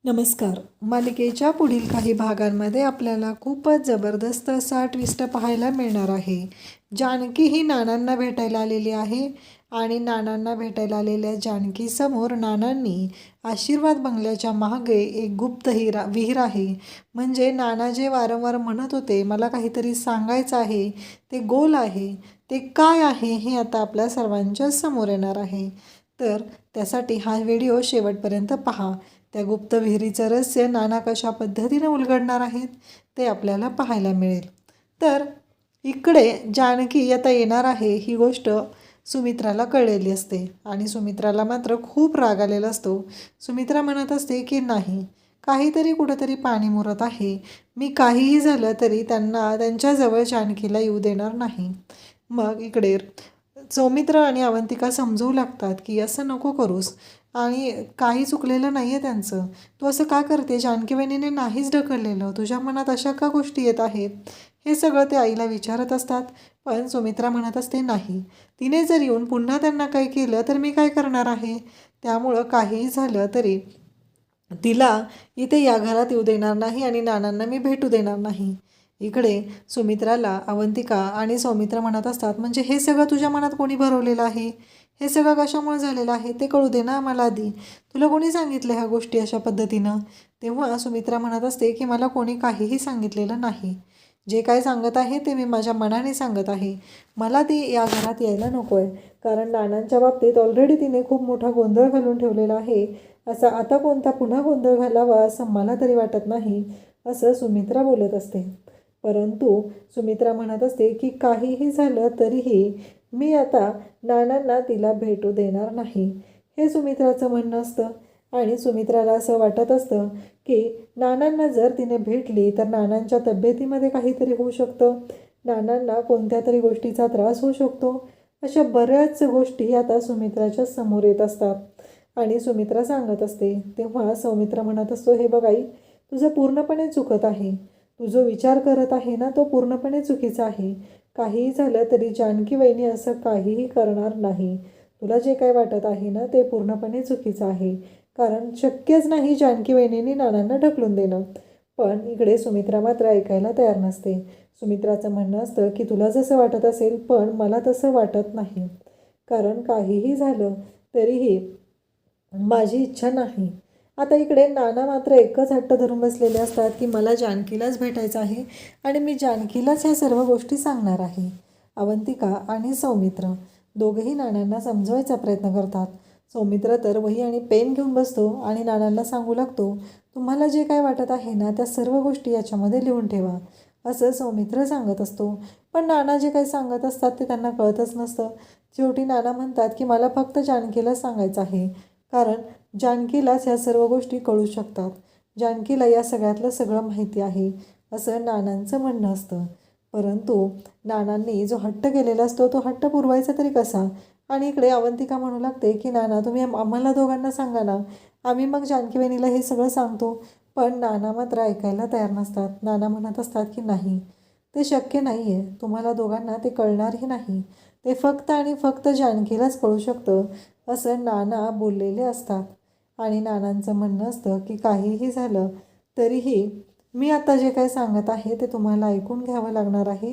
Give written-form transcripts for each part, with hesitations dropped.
नमस्कार. मालिकेच्या पुढील काही भागांमध्ये आपल्याला खूपच जबरदस्त असा ट्विस्ट पाहायला मिळणार आहे. जानकी ही नानांना भेटायला आलेली आहे आणि नानांना भेटायला आलेल्या जानकीसमोर नानांनी आशीर्वाद बंगल्याच्या मागे एक गुप्त विहीर आहे. म्हणजे नाना जे वारंवार म्हणत होते मला काहीतरी सांगायचं आहे, ते गोल आहे, ते काय आहे हे आता आपल्या सर्वांच्या समोर येणार आहे. तर त्यासाठी हा व्हिडिओ शेवटपर्यंत पहा. त्या गुप्त विहिरीचं रहस्य नाना कशा पद्धतीने उलगडणार आहेत ते आपल्याला पाहायला मिळेल. तर इकडे जानकी आता येणार आहे ही गोष्ट सुमित्राला कळलेली असते आणि सुमित्राला मात्र खूप राग आलेला असतो. सुमित्रा म्हणत असते की नाही, काहीतरी कुठंतरी पाणी मुरत आहे. मी काहीही झालं तरी त्यांना त्यांच्याजवळ जानकीला येऊ देणार नाही. मग इकडे सौमित्र आणि अवंतिका समजवू लागतात की असं नको करूस आणि काही चुकलेलं नाही आहे त्यांचं. तू असं का करते? जानकी वहिनीने नाहीच ढकललेलं. तुझ्या मनात अशा का गोष्टी येत आहेत? हे सगळं ते आईला विचारत असतात. पण सुमित्रा म्हणत असते नाही, तिने जर येऊन पुन्हा त्यांना काही केलं तर मी काय करणार आहे? त्यामुळं काहीही झालं तरी तिला इथे या घरात येऊ देणार नाही आणि नानांना मी भेटू देणार नाही. इकडे सुमित्राला अवंतिका आणि सौमित्र म्हणत असतात म्हणजे हे सगळं तुझ्या मनात कोणी भरवलेलं आहे? हे सगळं कशामुळे झालेलं आहे ते कळू दे ना आम्हाला आधी. तुला कोणी सांगितलं ह्या गोष्टी अशा पद्धतीनं? तेव्हा सुमित्रा म्हणत असते की मला कोणी काहीही सांगितलेलं नाही. जे काय सांगत आहे ते मी माझ्या मनाने सांगत आहे. मला ती या घरात यायला नको आहे, कारण नानांच्या बाबतीत ऑलरेडी तिने खूप मोठा गोंधळ घालून ठेवलेला आहे. असा आता कोणता पुन्हा गोंधळ घालावा असं मला तरी वाटत नाही, असं सुमित्रा बोलत असते. परंतु सुमित्रा म्हणत असते की काहीही झालं तरीही मी आता नानांना तिला भेटू देणार नाही, हे सुमित्राचं म्हणणं असतं. आणि सुमित्राला असं वाटत असतं की नानांना जर तिने भेटली तर नानांच्या तब्येतीमध्ये काहीतरी होऊ शकतं, नानांना कोणत्या तरी गोष्टीचा त्रास होऊ शकतो. अशा बऱ्याच गोष्टी आता सुमित्राच्या समोर येत असतात आणि सुमित्रा सांगत असते. तेव्हा सौमित्र म्हणत असतो हे बघ आई, तुझं पूर्णपणे चुकत आहे. तू जो विचार करत आहे ना तो पूर्णपणे चुकीचा आहे. काहीही झालं तरी जानकी वहिनी असं काहीही करणार नाही. तुला जे काही वाटत आहे ना ते पूर्णपणे चुकीचं आहे, कारण शक्यच नाही जानकी वहिनींनी नानांना ढकलून देणं. पण इकडे सुमित्रा मात्र ऐकायला तयार नसते. सुमित्राचं म्हणणं असतं की तुला जसं वाटत असेल पण मला तसं वाटत नाही, कारण काहीही झालं तरीही माझी इच्छा नाही. आता इकडे नाना मात्र एकच हट्ट धरून बसलेले असतात की मला जानकीलाच भेटायचं आहे आणि मी जानकीलाच ह्या सर्व गोष्टी सांगणार आहे. अवंतिका आणि सौमित्र दोघेही नानांना समजवायचा प्रयत्न करतात. सौमित्र तर वही आणि पेन घेऊन बसतो आणि नानांना सांगू लागतो, तुम्हाला जे काय वाटत आहे ना त्या सर्व गोष्टी याच्यामध्ये लिहून ठेवा, असं सौमित्र सांगत असतो. पण नाना जे काही सांगत असतात ते त्यांना कळतच नसतं. शेवटी नाना म्हणतात की मला फक्त जानकीला सांगायचं आहे, कारण जानकीलाच ह्या सर्व गोष्टी कळू शकतात. जानकीला या सगळ्यातलं सगळं माहिती आहे, असं नानांचं म्हणणं असतं. परंतु नानांनी जो हट्ट केलेला असतो तो हट्ट पुरवायचा तरी कसा? आणि इकडे अवंतिका म्हणू लागते की नाना तुम्ही आम्हाला दोघांना सांगा ना, आम्ही मग जानकी वहिनीला हे सगळं सांगतो. पण नाना मात्र ऐकायला तयार नसतात. नाना म्हणत असतात की नाही, ते शक्य नाही आहे. तुम्हाला दोघांना ते कळणारही नाही. ते फक्त आणि फक्त जानकीलाच कळू शकतं, असं नाना बोललेले असतात. आणि नानांचं म्हणणं असतं की काहीही झालं तरीही मी आता जे काही सांगत आहे ते तुम्हाला ऐकून घ्यावं लागणार आहे,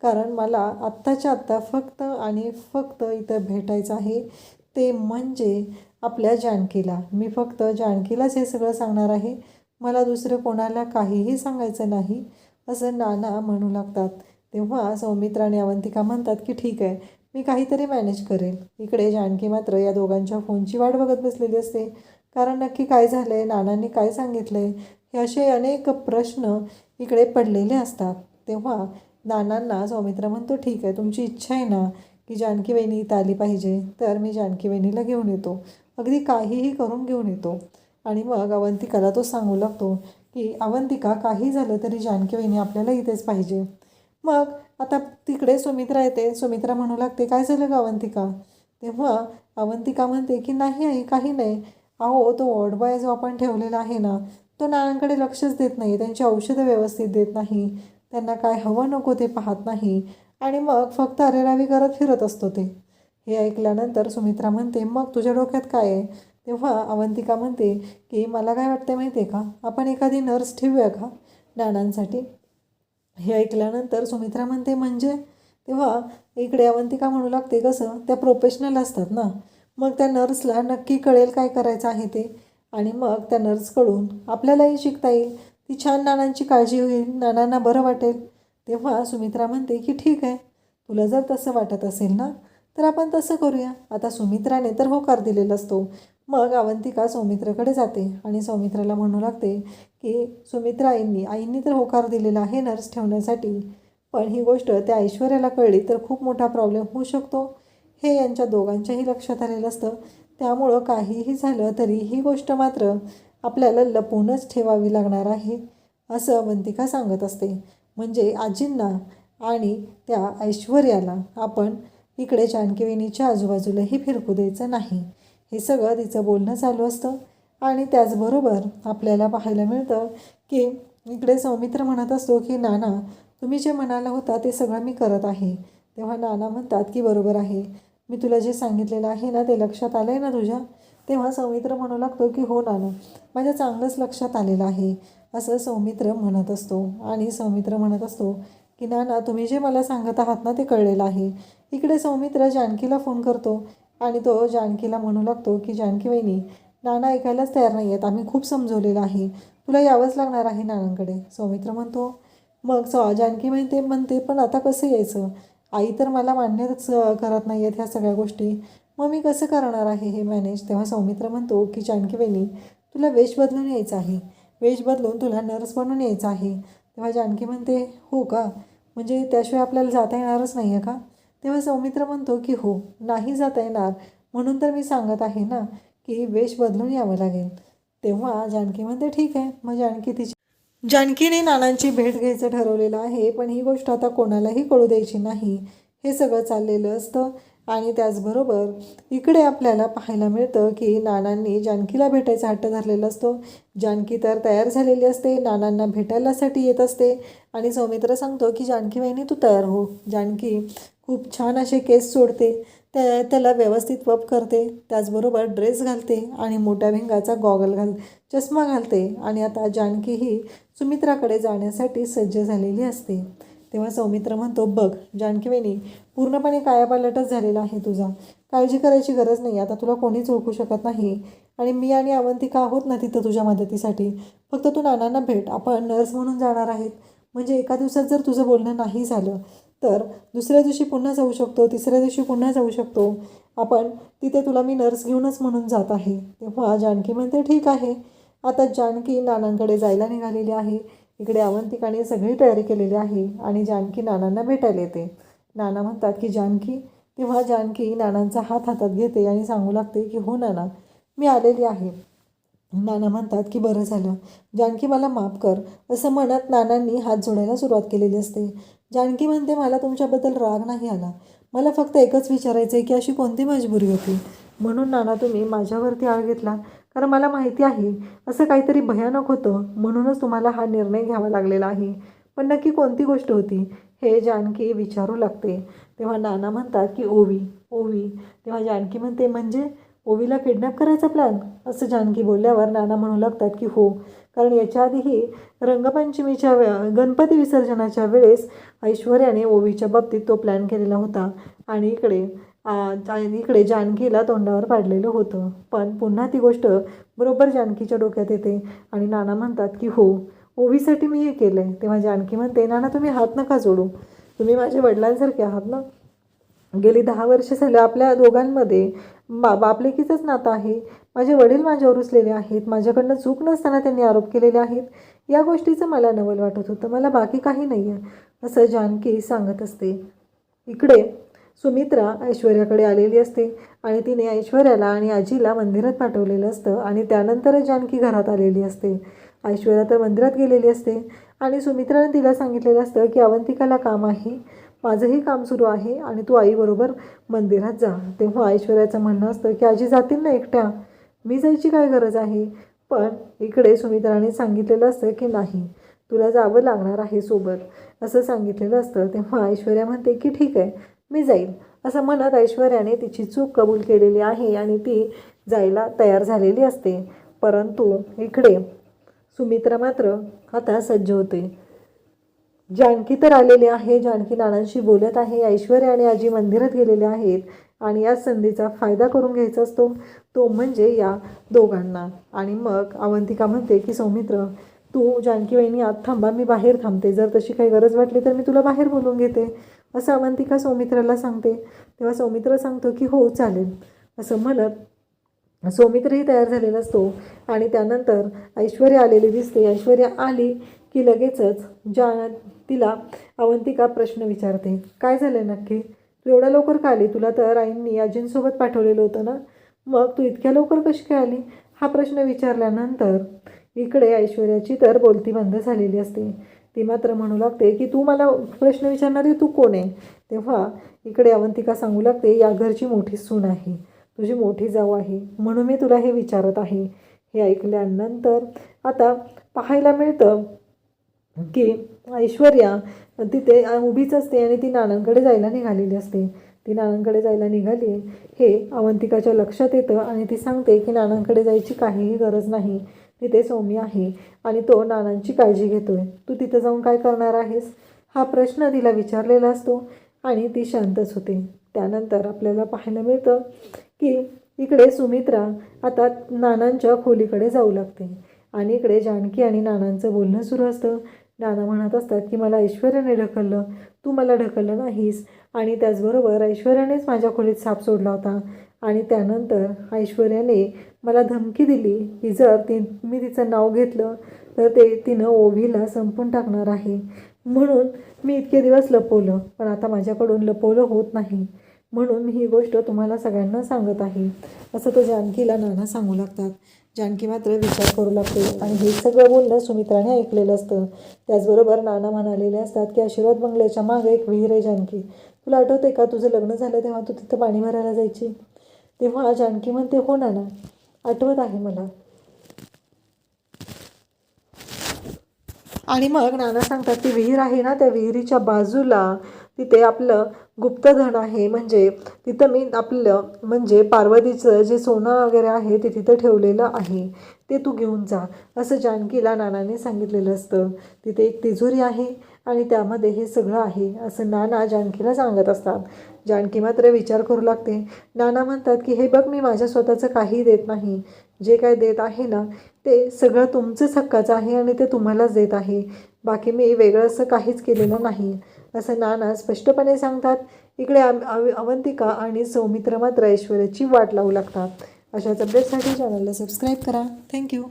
कारण मला आत्ताच्या आत्ता फक्त आणि फक्त इथं भेटायचं आहे, ते म्हणजे आपल्या जानकीला. मी फक्त जानकीलाच हे सगळं सांगणार आहे, मला दुसरं कोणाला काहीही सांगायचं नाही, असं नाना म्हणू लागतात. तेव्हा सौमित्र आणि अवंतिका म्हणतात की ठीक आहे, मी काहीतरी मॅनेज करेल. इकडे जानकी मात्र या दोघांच्या फोनची वाट बघत बसलेली असते, कारण नक्की काय झालं आहे, नानांनी काय सांगितलं आहे, हे असे अनेक प्रश्न इकडे पडलेले असतात. तेव्हा नानांना सौमित्र म्हणतो ठीक आहे, तुमची इच्छा आहे ना की जानकी वहिनी इथं आली पाहिजे, तर मी जानकी वहिनीला घेऊन येतो, अगदी काहीही करून घेऊन येतो. आणि मग अवंतिकाला तो सांगू लागतो की अवंतिका काही झालं तरी जानकी वहिनी आपल्याला इथेच पाहिजे. मग आता तिकडे सुमित्रा येते. सुमित्रा म्हणू लागते काय झालं ग अवंतिका? तेव्हा अवंतिका म्हणते की नाही आई काही नाही. अहो तो वॉर्ड बॉय जो आपण ठेवलेला आहे ना तो नानांकडे लक्षच देत नाही, त्यांची औषधं व्यवस्थित देत नाही, त्यांना काय हवं नको ते पाहत नाही आणि मग फक्त अरेरावी करत फिरत असतो ते. हे ऐकल्यानंतर सुमित्रा म्हणते मग तुझ्या डोक्यात काय आहे? तेव्हा अवंतिका म्हणते की मला काय वाटतं माहिती आहे का, आपण एखादी नर्स ठेवूया का नानांसाठी. हे ऐकल्यानंतर सुमित्रा म्हणते म्हणजे. तेव्हा इकडे अवंतिका म्हणू लागते कसं त्या प्रोफेशनल असतात ना, मग त्या नर्सला नक्की कळेल काय करायचं आहे ते, आणि मग त्या नर्सकडून आपल्यालाही शिकता येईल, ती छान नानांची काळजी होईल, नानांना बरं वाटेल. तेव्हा सुमित्रा म्हणते की ठीक आहे, तुला जर तसं वाटत असेल ना तर आपण तसं करूया. आता सुमित्राने तर होकार दिलेला असतो. मग अवंतिका सौमित्राकडे जाते आणि सौमित्राला म्हणू लागते की सुमित्रा आईंनी तर होकार दिलेला आहे नर्स ठेवण्यासाठी, पण ही गोष्ट त्या ऐश्वर्याला कळली तर खूप मोठा प्रॉब्लेम होऊ शकतो. हे यांच्या दोघांच्याही लक्षात आलेलं असतं. त्यामुळं काहीही झालं तरी ही गोष्ट मात्र आपल्याला लपवूनच ठेवावी लागणार आहे, असं अवंतिका सांगत असते. म्हणजे आजींना आणि त्या ऐश्वर्याला आपण इकडे जानकीवेणीच्या आजूबाजूलाही फिरकू द्यायचं नाही. हे सगळं तिचं बोलणं चालू असतं. आणि त्याचबरोबर आपल्याला पाहायला मिळतं की इकडे सौमित्र म्हणत असतो की नाना, तुम्ही जे म्हणाला होता ते सगळं मी करत आहे. तेव्हा नाना म्हणतात की बरोबर आहे, मी तुला जे सांगितलेलं आहे ना ते लक्षात आलं आहे ना तुझ्या. तेव्हा सौमित्र म्हणू लागतो की हो नाना, माझ्या चांगलंच लक्षात आलेलं आहे, असं सौमित्र म्हणत असतो. आणि सौमित्र म्हणत असतो की नाना, तुम्ही जे मला सांगत आहात ना ते कळलेलं आहे. इकडे सौमित्र जानकीला फोन करतो आणि तो जानकीला म्हणू लागतो की जानकी वहिनी, नाना ऐकायलाच तयार नाही आहेत, आम्ही खूप समजवलेलं आहे, तुला यावंच लागणार आहे नानांकडे. सौमित्र म्हणतो. मग जानकी म्हणते पण आता कसं यायचं, आई तर मला मान्यच करत नाही आहेत ह्या सगळ्या गोष्टी, मग मी कसं करणार आहे हे मॅनेज. तेव्हा सौमित्र म्हणतो की जानकी वहिनी, तुला वेश बदलून यायचं आहे, वेश बदलून तुला नर्स बनून यायचं आहे. तेव्हा जानकी म्हणते हो का, म्हणजे त्याशिवाय आपल्याला जाता येणारच नाही आहे का. तेव्हा सौमित्र म्हणतो की हो, नाही जाता येणार, म्हणून तर मी सांगत आहे ना की वेश बदलून यावं लागेल. तेव्हा जानकी म्हणते ठीक आहे. मग जानकीने नानांची भेट घ्यायचं ठरवलेलं आहे, पण ही गोष्ट आता कोणालाही कळू द्यायची नाही, हे सगळं चाललेलं असतं. आणि त्याचबरोबर इकडे आपल्याला पाहायला मिळतं की नानांनी जानकीला भेटायचा हट्ट धरलेला असतो. जानकी तर तयार झालेली असते, नानांना भेटायलासाठी येत असते. आणि सौमित्र सांगतो की जानकी वहिनी तू तयार हो. जानकी खूप छान असे केस सोडते, त्याला व्यवस्थित वप करते, त्याचबरोबर ड्रेस घालते आणि मोठ्या भिंगाचा चष्मा घालते. आणि आता जानकी ही सुमित्राकडे जाण्यासाठी सज्ज झालेली असते. तेव्हा सौमित्र म्हणतो बघ जानकी वहिनी, पूर्णपणे कायापालटच झालेला आहे तुझा, काळजी करायची गरज नाही, आता तुला कोणीच ओळखू शकत नाही. आणि मी आणि अवंतिका आहोत ना तिथं तुझ्या मदतीसाठी, फक्त तू नानांना भेट, आपण नर्स म्हणून जाणार आहेत. म्हणजे एका दिवसात जर तुझं बोलणं नाही झालं तर दुसऱ्या दिवशी पुन्हा जाऊ शकतो, तिसऱ्या दिवशी पुन्हा जाऊ शकतो आपण तिथे, तुला मी नर्स घेऊनच म्हणून जात आहे. तेव्हा जानकी म्हणते ठीक आहे. आता जानकी नानांकडे जायला निघालेली आहे. इकडे अवंतिकाने सगळी तयारी केलेली आहे आणि जानकी नानांना भेटायला येते. नाना म्हणतात की जानकी. तेव्हा जानकी नानांचा हात हातात घेते आणि सांगू लागते की हो नाना, मी आलेली आहे. नाना म्हणतात की बरं झालं जानकी, मला माफ कर, असं म्हणत नानांनी हात जोडायला सुरुवात केलेली असते. जानकी म्हणते मला तुमच्याबद्दल राग नाही आला, मला फक्त एकच विचारायचं आहे की अशी कोणती मजबुरी होती म्हणून नाना तुम्ही माझ्यावरती आळ घेतला, कारण मला माहिती आहे असं काहीतरी भयानक होतं, म्हणूनच तुम्हाला हा निर्णय घ्यावा लागलेला आहे. पण नक्की कोणती गोष्ट होती हे जानकी विचारू लागते. तेव्हा नाना म्हणतात की ओवी. ओवी. तेव्हा जानकी म्हणते म्हणजे ओवीला किडनॅप करायचा प्लॅन, असं जानकी बोलल्यावर नाना म्हणू लागतात की हो, कारण याच्या आधीही रंगपंचमीच्या गणपती विसर्जनाच्या वेळेस ऐश्वर्याने ओवीच्या बाबतीत तो प्लॅन केलेला होता आणि इकडे जानकीला तोंडावर पाडलेलं होतं. पण पुन्हा ती गोष्ट बरोबर जानकीच्या डोक्यात येते आणि नाना म्हणतात की हो, ओवीसाठी मी हे केलं आहे. तेव्हा जानकी म्हणते नाना तुम्ही हात नका जोडू, तुम्ही माझ्या वडिलांसारखे आहात ना, गेली 10 वर्ष झालं आपल्या दोघांमध्ये बापलेकीचंच नातं आहे. माझे वडील माझ्यावर रुसलेले आहेत, माझ्याकडनं चूक नसताना त्यांनी आरोप केलेले आहेत, या गोष्टीचं मला नवल वाटत होतं, मला बाकी काही नाही आहे, असं जानकी सांगत असते. इकडे सुमित्रा ऐश्वर्याकडे आलेली असते आणि तिने ऐश्वर्याला आणि आजीला मंदिरात पाठवलेलं असतं आणि त्यानंतरच जानकी घरात आलेली असते. ऐश्वर्या तर मंदिरात गेलेली असते आणि सुमित्राने तिला सांगितलेलं असतं की अवंतिकाला काम आहे, माझंही काम सुरू आहे आणि तू आईबरोबर मंदिरात जा. तेव्हा ऐश्वर्याचं म्हणणं असतं की आजी जातील ना एकट्या, मी जायची काय गरज आहे. पण इकडे सुमित्राने सांगितलेलं असतं की नाही, तुला जावं लागणार आहे सोबत, असं सांगितलेलं असतं. तेव्हा ऐश्वर्या म्हणते की ठीक आहे, मी जाईल, असं म्हणत ऐश्वर्याने तिची चूक कबूल केलेली आहे आणि ती जायला तयार झालेली असते. परंतु इकडे सुमित्रा मात्र आता सज्ज होते. जानकी तर आलेली आहे. जानकी नानांशी बोलत आहे. ऐश्वर्या आणि आजी मंदिरात गेलेले आहेत आणि या संधीचा फायदा करून घ्यायचा असतो, तो म्हणजे या दोघांना. आणि मग अवंतिका म्हणते की सौमित्र, तू जानकी वहिनी आत थांबा, मी बाहेर थांबते, जर तशी काही गरज वाटली तर मी तुला बाहेर बोलवून घेते, असं अवंतिका सौमित्राला सांगते. तेव्हा सौमित्र सांगतो की हो चालेल, असं म्हणत सौमित्रही तयार झालेला असतो. आणि त्यानंतर ऐश्वर्या आलेली दिसते. ऐश्वर्या आली की लगेचच तिला अवंतिका प्रश्न विचारते, काय झालं नक्की, तू एवढ्या लवकर का आली, तुला तर आईंनी आजींसोबत पाठवलेलं होतं ना, मग तू इतक्या लवकर कशी काय आली, हा प्रश्न विचारल्यानंतर इकडे ऐश्वर्याची तर बोलती बंद झालेली असते. ती मात्र म्हणू लागते की तू मला प्रश्न विचारणारी तू कोण आहे. तेव्हा इकडे अवंतिका सांगू लागते, या घरची मोठी सून आहे, तुझी मोठी जाऊ आहे, म्हणून मी तुला हे विचारत आहे. हे ऐकल्यानंतर आता पाहायला मिळतं की ऐश्वर्या तिथे उभीच असते आणि ती नानांकडे जायला निघालेली असते. ती नानांकडे जायला निघाली हे अवंतिकाच्या लक्षात येतं आणि ती सांगते की नानांकडे जायची काहीही गरज नाही, तिथे सौम्य आहे आणि तो नानांची काळजी घेतोय, तू तिथं जाऊन काय करणार आहेस, हा प्रश्न तिला विचारलेला असतो आणि ती शांतच होते. त्यानंतर आपल्याला पाहायला मिळतं की इकडे सुमित्रा आता नानांच्या खोलीकडे जाऊ लागते आणि इकडे जानकी आणि नानांचं बोलणं सुरू असतं. नाना म्हणत असतात की मला ऐश्वर्याने ढकललं, तू मला ढकललं नाहीस, आणि त्याचबरोबर ऐश्वर्यानेच माझ्या खोलीत साप सोडला होता आणि त्यानंतर ऐश्वर्याने मला धमकी दिली की जर मी तिचं नाव घेतलं तर तिनं ओवीला संपून टाकणार आहे, म्हणून मी इतके दिवस लपवलं, पण आता माझ्याकडून लपवलं होत नाही, म्हणून मी ही गोष्ट तुम्हाला सगळ्यांना सांगत आहे, असं तो जानकीला नाना सांगू लागतात. जानकी मात्र विचार करू लागते आणि हे सगळं बोलणं सुमित्राने ऐकलेलं असतं. त्याचबरोबर नाना म्हणालेले असतात की आशीर्वाद बंगल्याच्या मागे एक विहीर आहे जानकी, तुला आठवते का, तुझं लग्न झालं तेव्हा तू तिथं पाणी भरायला जायची. तेव्हा जानकी म्हणते हो नाना, आठवत आहे मला. आणि मग नाना सांगतात ती विहीर आहे ना, त्या विहिरीच्या बाजूला तिथे आपलं गुप्तधन आहे, म्हणजे तिथं मी आपलं म्हणजे पार्वतीचं जे सोनं वगैरे आहे ते तिथं ठेवलेलं आहे, ते तू घेऊन जा, असं जानकीला नानाने सांगितलेलं असतं. तिथे एक तिजोरी आहे आणि त्यामध्ये हे सगळं आहे, असं नाना जानकीला सांगत असतात. जानकी मात्र विचार करू लागते. नाना म्हणतात की हे बघ, मी माझ्या स्वतःचं काही देत नाही, जे काय देत आहे ना ते सगळं तुमचंच हक्काचं आहे आणि ते तुम्हालाच देत आहे, बाकी मी वेगळं असं काहीच केलेलं नाही, असं नाना स्पष्टपणे सांगतात. इकडे अवंतिका आणि सौमित्र मात्र ऐश्वर्याची वाट लावू लागतात. अशाच अपडेटसाठी चॅनलला सबस्क्राईब करा. थँक्यू.